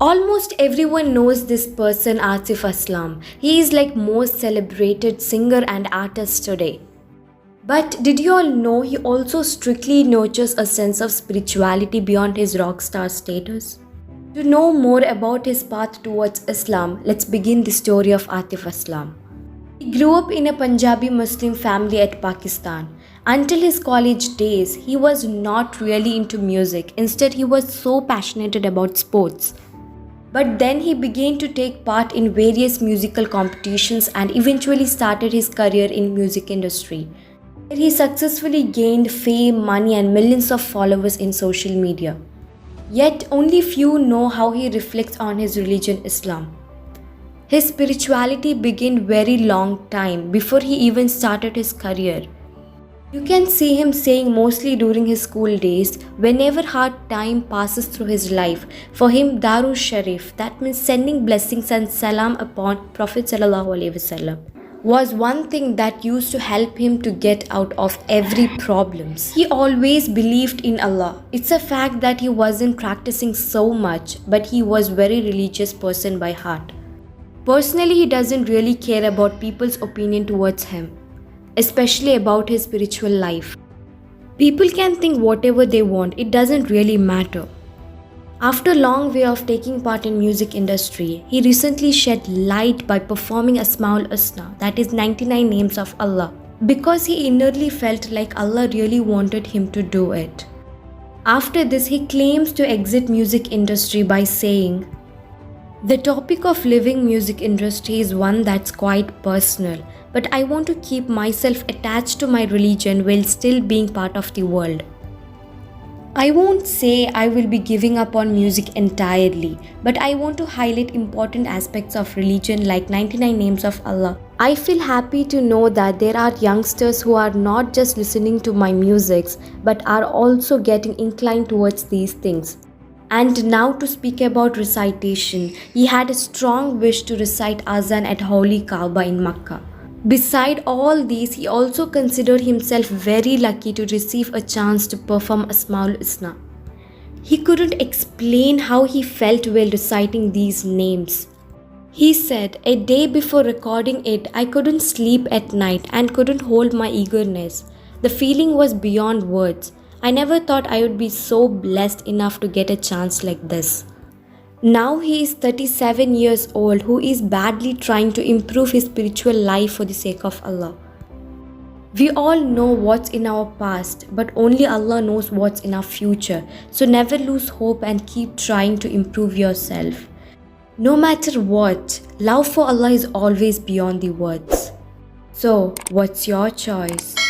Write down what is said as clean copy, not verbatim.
Almost everyone knows this person, Atif Aslam. He is like most celebrated singer and artist today. But did you all know he also strictly nurtures a sense of spirituality beyond his rock star status? To know more about his path towards Islam, let's begin the story of Atif Aslam. He grew up in a Punjabi Muslim family at Pakistan. Until his college days, he was not really into music. Instead, he was so passionate about sports. But then he began to take part in various musical competitions and eventually started his career in music industry. He successfully gained fame, money and millions of followers in social media. Yet only few know how he reflects on his religion Islam. His spirituality began very long time before he even started his career. You can see him saying mostly during his school days, whenever hard time passes through his life, for him Daru Sharif, that means sending blessings and salam upon Prophet ﷺ, was one thing that used to help him to get out of every problems. He always believed in Allah. It's a fact that he wasn't practicing so much, but he was very religious person by heart. Personally, he doesn't really care about people's opinion towards him, especially about his spiritual life. People can think whatever they want, it doesn't really matter. After a long way of taking part in music industry, he recently shed light by performing Asmaul Husna, that is 99 names of Allah, because he inwardly felt like Allah really wanted him to do it. After this, he claims to exit music industry by saying, "The topic of living music industry is one that's quite personal, but I want to keep myself attached to my religion while still being part of the world. I won't say I will be giving up on music entirely, but I want to highlight important aspects of religion like 99 names of Allah. I feel happy to know that there are youngsters who are not just listening to my musics, but are also getting inclined towards these things." And now to speak about recitation, he had a strong wish to recite Azan at Holy Kaaba in Makkah. Beside all these, he also considered himself very lucky to receive a chance to perform Asmaul Husna. He couldn't explain how he felt while reciting these names. He said, "A day before recording it, I couldn't sleep at night and couldn't hold my eagerness. The feeling was beyond words. I never thought I would be so blessed enough to get a chance like this." Now he is 37 years old who is badly trying to improve his spiritual life for the sake of Allah. We all know what's in our past, but only Allah knows what's in our future. So never lose hope and keep trying to improve yourself. No matter what, love for Allah is always beyond the words. So, what's your choice?